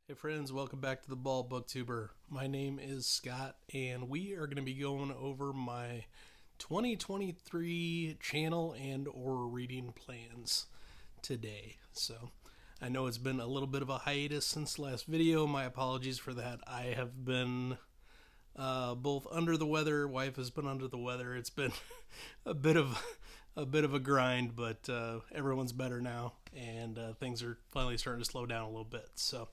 Hey friends, welcome back to the Bald Booktuber. My name is Scott, and we are going to be going over my 2023 channel and or reading plans today. So, I know it's been a little bit of a hiatus since the last video. My apologies for that. I have been both under the weather. Wife has been under the weather. It's been a bit of a grind, but everyone's better now, and things are finally starting to slow down a little bit. So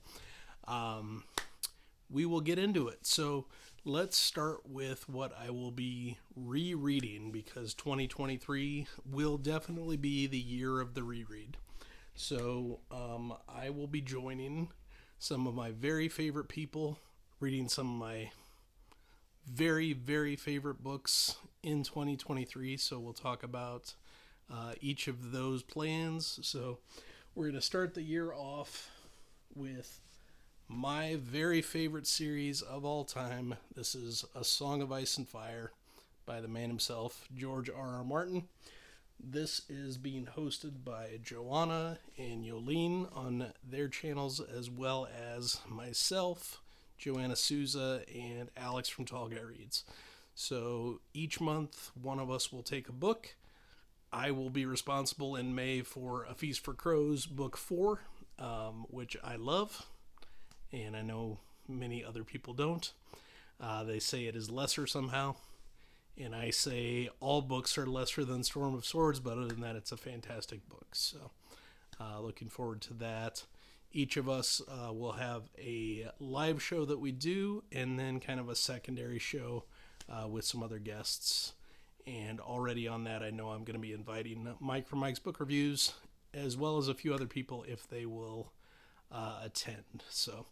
um, we will get into it. So let's start with what I will be rereading because 2023 will definitely be the year of the reread. So I will be joining some of my very favorite people, reading some of my very favorite books in 2023. So we'll talk about each of those plans. So we're going to start the year off with my very favorite series of all time. This is A Song of Ice and Fire by the man himself, George R.R. Martin. This is being hosted by Joanna and Yolene on their channels, as well as myself, Joanna Souza, and Alex from Tall Guy Reads. So each month, one of us will take a book. I will be responsible in May for A Feast for Crows, Book 4, which I love, and I know many other people don't. They say it is lesser somehow, and I say all books are lesser than Storm of Swords, but other than that, it's a fantastic book. So, looking forward to that. Each of us will have a live show that we do, and then kind of a secondary show with some other guests. And already on that, I know I'm going to be inviting Mike from Mike's Book Reviews, as well as a few other people if they will attend. So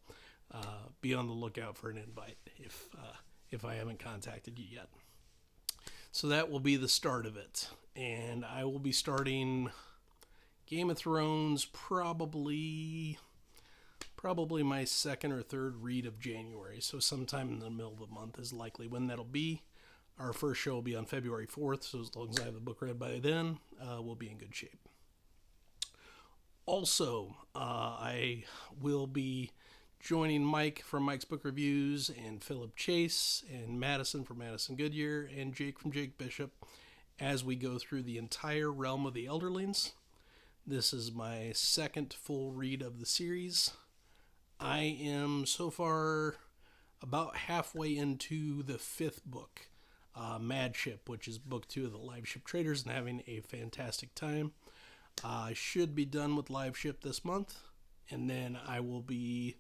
be on the lookout for an invite if I haven't contacted you yet. So that will be the start of it, and I will be starting Game of Thrones probably my second or third read of January. So sometime in the middle of the month is likely when that'll be. Our first show will be on February 4th, so as long as I have the book read by then, we'll be in good shape. Also, I will be joining Mike from Mike's Book Reviews, and Philip Chase, and Madison from Madison Goodyear, and Jake from Jake Bishop as we go through the entire Realm of the Elderlings. This is my second full read of the series. I am so far about halfway into the fifth book, Mad Ship, which is book 2 of the Live Ship Traders, and having a fantastic time. I should be done with Live Ship this month, and then I will be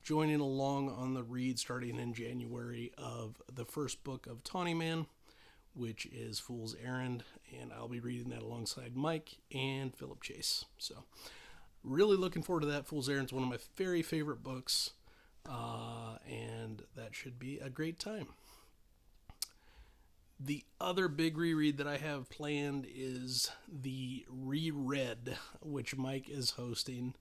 joining along on the read starting in January of the first book of Tawny Man, which is Fool's Errand, and I'll be reading that alongside Mike and Philip Chase. So, really looking forward to that. Fool's Errand is one of my very favorite books, and that should be a great time. The other big reread that I have planned is the Reread, which Mike is hosting.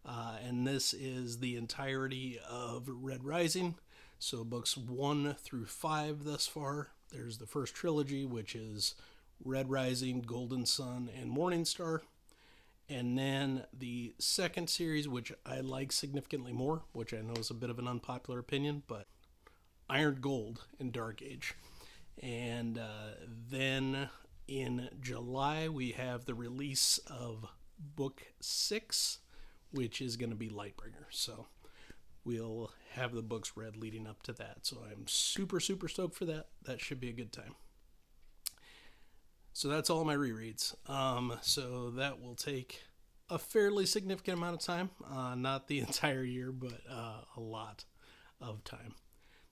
And this is the entirety of Red Rising. So books 1 through 5 thus far. There's the first trilogy, which is Red Rising, Golden Sun, and Morning Star. And then the second series, which I like significantly more, which I know is a bit of an unpopular opinion, but Iron Gold and Dark Age. And then in July, we have the release of book 6, which is going to be Lightbringer. So we'll have the books read leading up to that. So I'm super stoked for that. That should be a good time. So that's all my rereads. So that will take a fairly significant amount of time. Not the entire year, but a lot of time.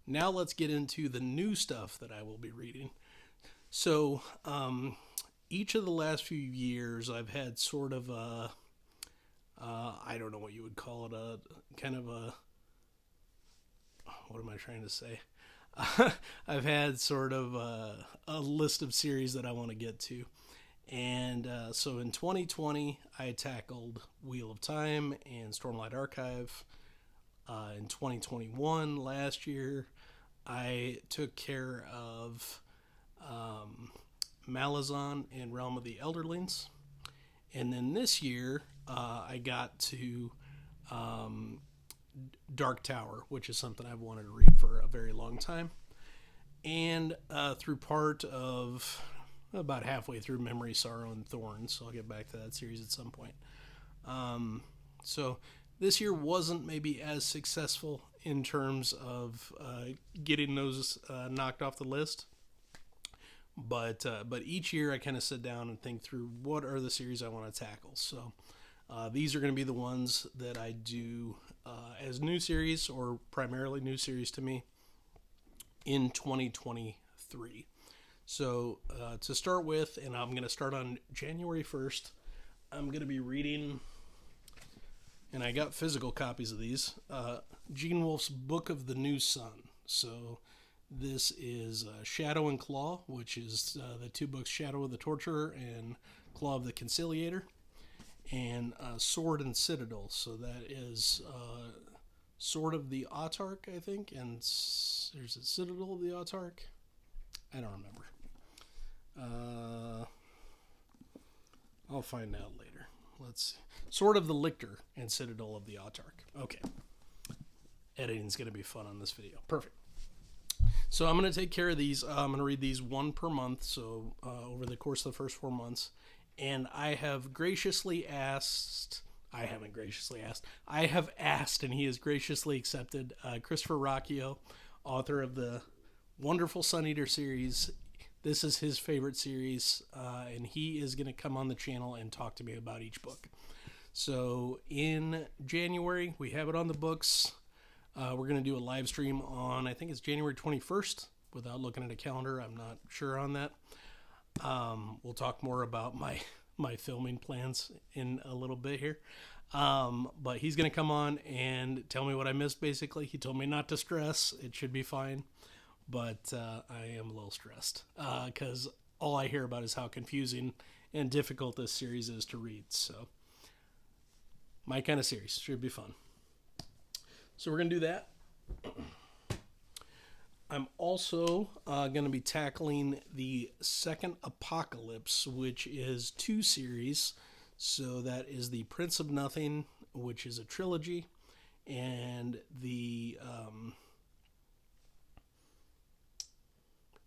Now let's get into the new stuff that I will be reading. So each of the last few years, I've had sort of a I don't know what you would call it, a kind of a, what am I trying to say? I've had sort of a list of series that I want to get to. And so in 2020, I tackled Wheel of Time and Stormlight Archive. In 2021, last year, I took care of Malazan and Realm of the Elderlings. And then this year, I got to Dark Tower, which is something I've wanted to read for a very long time. And through part of about halfway through Memory, Sorrow, and Thorns. So I'll get back to that series at some point. So this year wasn't maybe as successful in terms of getting those knocked off the list. But each year I kind of sit down and think through what are the series I want to tackle. So these are going to be the ones that I do as new series, or primarily new series to me, in 2023. So to start with, and I'm going to start on January 1st, I'm going to be reading, and I got physical copies of these, Gene Wolfe's Book of the New Sun. So this is Shadow and Claw, which is the two books, Shadow of the Torturer and Claw of the Conciliator, and Sword and Citadel. So that is Sword of the Autarch, I think, and there's a Citadel of the Autarch. I don't remember. I'll find out later. Let's see. Sword of the Lictor and Citadel of the Autarch. Okay. Editing's going to be fun on this video. Perfect. So I'm going to take care of these. I'm going to read these one per month, so over the course of the first 4 months. And I have graciously asked... I haven't graciously asked. I have asked, and he has graciously accepted, Christopher Ruocchio, author of the wonderful Sun Eater series. This is his favorite series, and he is going to come on the channel and talk to me about each book. So in January, we have it on the books. We're going to do a live stream on, I think it's January 21st. Without looking at a calendar, I'm not sure on that. We'll talk more about my filming plans in a little bit here. But he's going to come on and tell me what I missed, basically. He told me not to stress. It should be fine. But I am a little stressed because all I hear about is how confusing and difficult this series is to read. So my kind of series. Should be fun. So we're going to do that. I'm also going to be tackling the Second Apocalypse, which is 2 series. So that is the Prince of Nothing, which is a trilogy, and the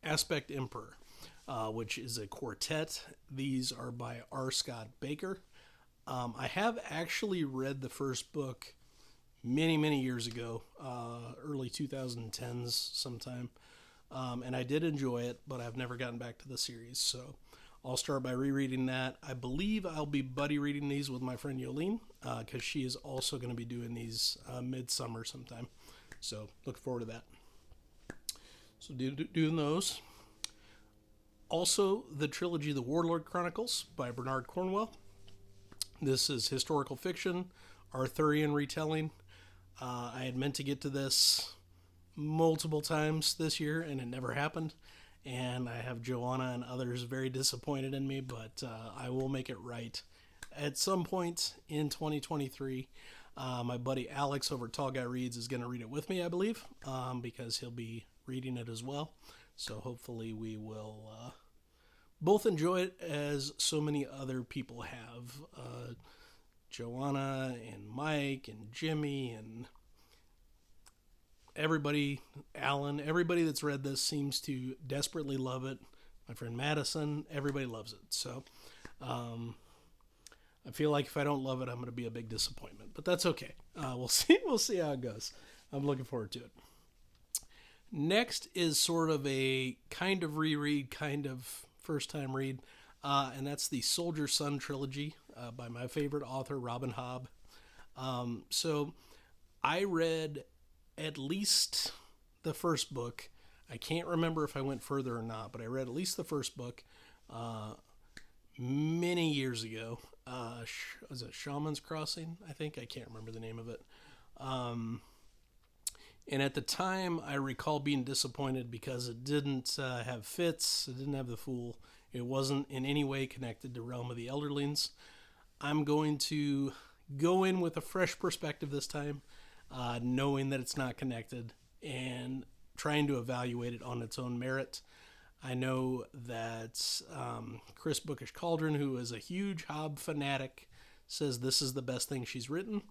Aspect Emperor, which is a quartet. These are by R. Scott Baker. I have actually read the first book many years ago, early 2010s sometime, and I did enjoy it, but I've never gotten back to the series, so I'll start by rereading that. I believe I'll be buddy reading these with my friend Yolene, because she is also going to be doing these midsummer sometime, so look forward to that. So doing those. Also, the trilogy The Warlord Chronicles by Bernard Cornwell. This is historical fiction, Arthurian retelling. I had meant to get to this multiple times this year, and it never happened. And I have Joanna and others very disappointed in me, but I will make it right at some point in 2023. My buddy Alex over at Tall Guy Reads is going to read it with me, I believe, because he'll be reading it as well. So hopefully we will both enjoy it as so many other people have. Joanna and Mike and Jimmy and everybody, Alan, everybody that's read this seems to desperately love it. My friend Madison, everybody loves it. So I feel like if I don't love it, I'm going to be a big disappointment. But that's okay. We'll see. We'll see how it goes. I'm looking forward to it. Next is sort of a kind of reread, kind of first-time read, and that's the Soldier Son trilogy by my favorite author, Robin Hobb. So I read at least the first book. I can't remember if I went further or not, but I read at least the first book many years ago. Was it Shaman's Crossing? I think. I can't remember the name of it. And at the time, I recall being disappointed because it didn't have Fitz. It didn't have the Fool. It wasn't in any way connected to Realm of the Elderlings. I'm going to go in with a fresh perspective this time, knowing that it's not connected and trying to evaluate it on its own merit. I know that Chris Bookish Cauldron, who is a huge Hobb fanatic, says this is the best thing she's written.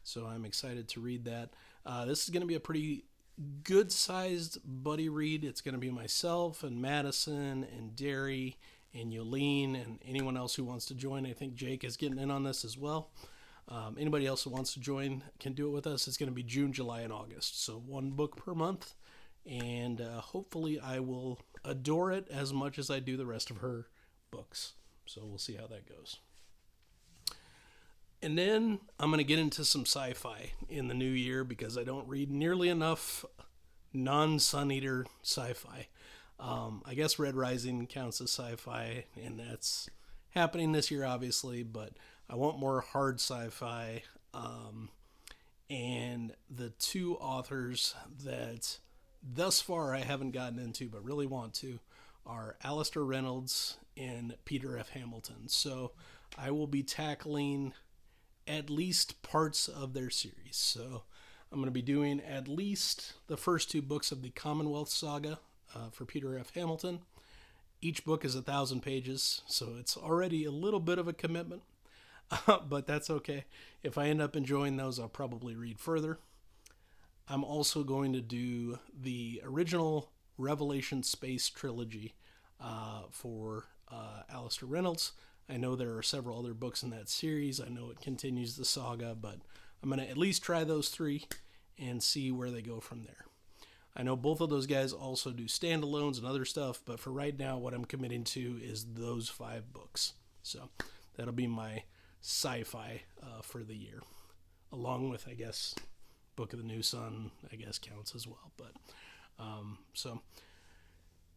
So I'm excited to read that. This is going to be a pretty good-sized buddy read. It's going to be myself and Madison and Derry and Yolene and anyone else who wants to join. I think Jake is getting in on this as well. Anybody else who wants to join can do it with us. It's going to be June, July, and August. So one book per month. And hopefully I will adore it as much as I do the rest of her books. So we'll see how that goes. And then I'm going to get into some sci-fi in the new year because I don't read nearly enough non-Sun Eater sci-fi. I guess Red Rising counts as sci-fi, and that's happening this year, obviously, but I want more hard sci-fi. And the two authors that thus far I haven't gotten into but really want to are Alastair Reynolds and Peter F. Hamilton. So I will be tackling at least parts of their series. So I'm going to be doing at least the first two books of the Commonwealth Saga for Peter F. Hamilton. Each book is 1,000 pages, so it's already a little bit of a commitment, but that's okay. If I end up enjoying those, I'll probably read further. I'm also going to do the original Revelation Space trilogy for Alastair Reynolds. I know there are several other books in that series. I know it continues the saga, but I'm going to at least try those three and see where they go from there. I know both of those guys also do standalones and other stuff, but for right now, what I'm committing to is those 5 books. So that'll be my sci-fi for the year, along with, I guess, Book of the New Sun, I guess, counts as well. But so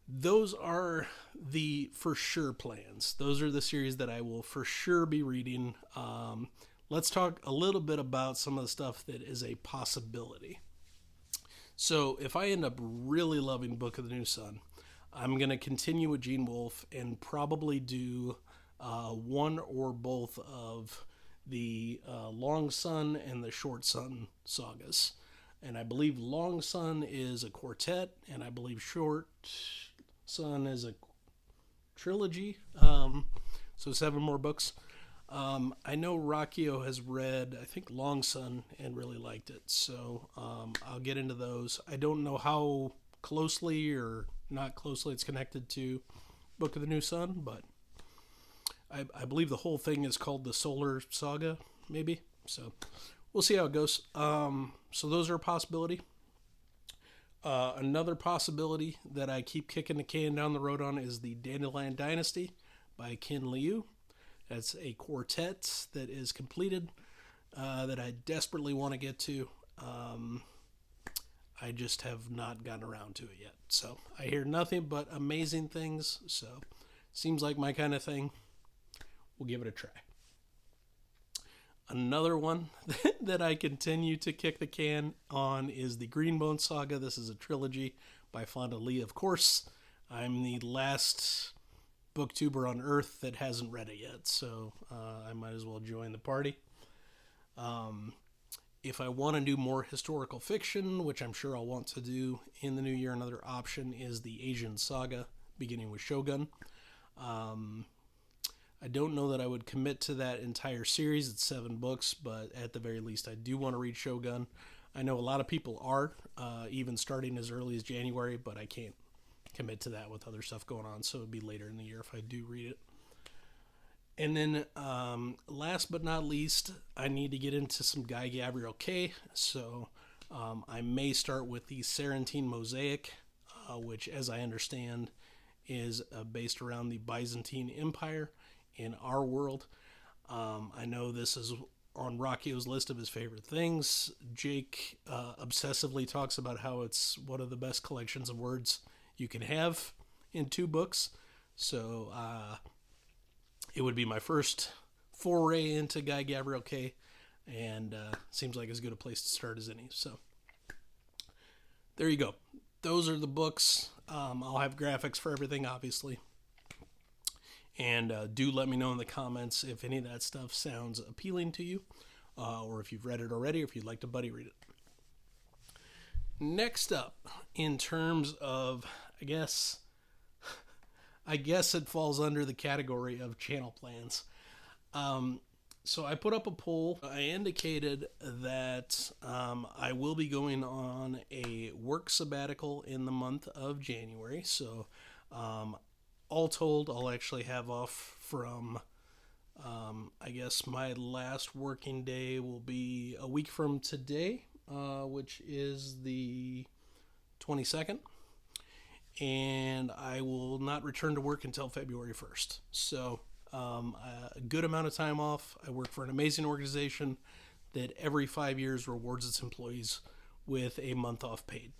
those are the for sure plans. Those are the series that I will for sure be reading. Let's talk a little bit about some of the stuff that is a possibility. So if I end up really loving Book of the New Sun, I'm going to continue with Gene Wolfe and probably do one or both of the Long Sun and the Short Sun sagas. And I believe Long Sun is a quartet, and I believe Short Sun is a trilogy. So 7 more books. I know Rockio has read, I think, Long Sun and really liked it. So I'll get into those. I don't know how closely or not closely it's connected to Book of the New Sun, but I believe the whole thing is called the Solar Saga, maybe. So we'll see how it goes. So those are a possibility. Another possibility that I keep kicking the can down the road on is the Dandelion Dynasty by Ken Liu. That's a quartet that is completed that I desperately want to get to. I just have not gotten around to it yet. So I hear nothing but amazing things. So seems like my kind of thing. We'll give it a try. Another one that I continue to kick the can on is the Greenbone Saga. This is a trilogy by Fonda Lee. Of course, I'm the last booktuber on Earth that hasn't read it yet, so I might as well join the party. If I want to do more historical fiction, which I'm sure I'll want to do in the new year, another option is the Asian Saga, beginning with Shogun. I don't know that I would commit to that entire series. It's 7 books, but at the very least, I do want to read Shogun. I know a lot of people are, even starting as early as January, but I can't commit to that with other stuff going on, so it'd be later in the year if I do read it. And then last but not least, I need to get into some Guy Gavriel Kay, so I may start with the Sarantine Mosaic, which, as I understand, is based around the Byzantine Empire in our world. I know this is on Rockio's list of his favorite things. Jake obsessively talks about how it's one of the best collections of words you can have in 2 books. So it would be my first foray into Guy Gavriel Kay, and seems like as good a place to start as any. So there you go. Those are the books. I'll have graphics for everything, obviously. And do let me know in the comments if any of that stuff sounds appealing to you, or if you've read it already, or if you'd like to buddy read it. Next up, in terms of, I guess it falls under the category of channel plans. So I put up a poll. I indicated that I will be going on a work sabbatical in the month of January. So all told, I'll actually have off from, I guess my last working day will be a week from today, which is the 22nd. And I will not return to work until February 1st. So a good amount of time off. I work for an amazing organization that every 5 years rewards its employees with a month off paid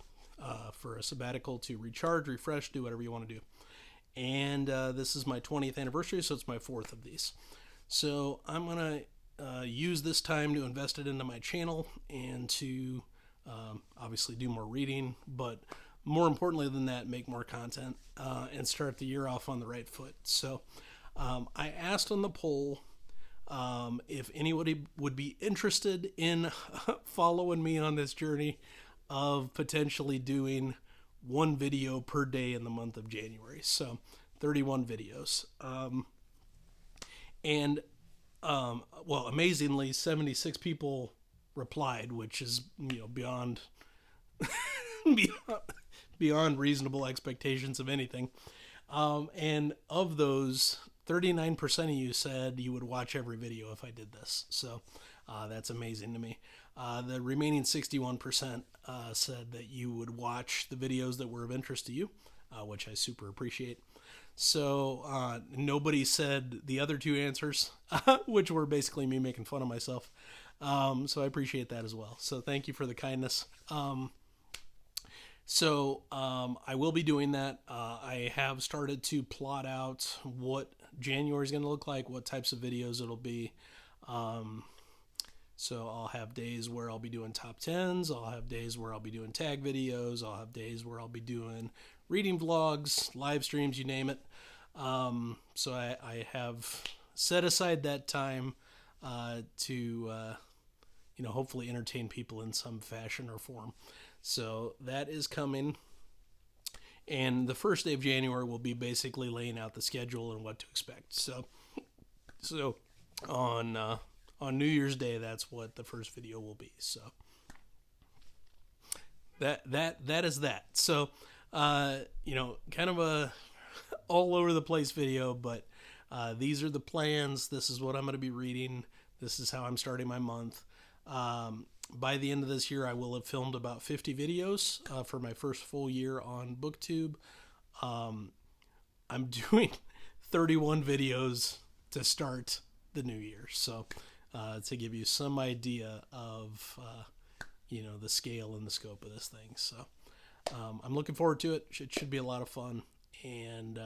for a sabbatical to recharge, refresh, do whatever you want to do. And this is my 20th anniversary, so it's my fourth of these. So I'm going to use this time to invest it into my channel and to obviously do more reading, but more importantly than that, make more content and start the year off on the right foot. So I asked on the poll if anybody would be interested in following me on this journey of potentially doing one video per day in the month of January. So 31 videos. Well, amazingly, 76 people replied, which is, beyond beyond reasonable expectations of anything. And of those, 39% of you said you would watch every video if I did this. So that's amazing to me. The remaining 61% said that you would watch the videos that were of interest to you, which I super appreciate. So nobody said the other two answers, which were basically me making fun of myself. So I appreciate that as well. So thank you for the kindness. So I will be doing that. I have started to plot out what January is going to look like, what types of videos it'll be. So I'll have days where I'll be doing top 10s. I'll have days where I'll be doing tag videos. I'll have days where I'll be doing reading vlogs, live streams, you name it. So I have set aside that time to, hopefully entertain people in some fashion or form. So that is coming. And the first day of January will be basically laying out the schedule and what to expect. So on New Year's Day, that's what the first video will be. So that is that. So kind of a all over the place video, but these are the plans. This is what I'm going to be reading. This is how I'm starting my month. By the end of this year, I will have filmed about 50 videos for my first full year on BookTube. I'm doing 31 videos to start the new year. So to give you some idea of, the scale and the scope of this thing. So I'm looking forward to it. It should be a lot of fun. And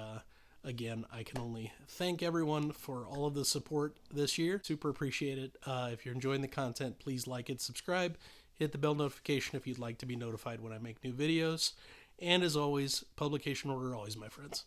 again, I can only thank everyone for all of the support this year. Super appreciate it. If you're enjoying the content, please like it, subscribe, hit the bell notification if you'd like to be notified when I make new videos. And as always, publication order always, my friends.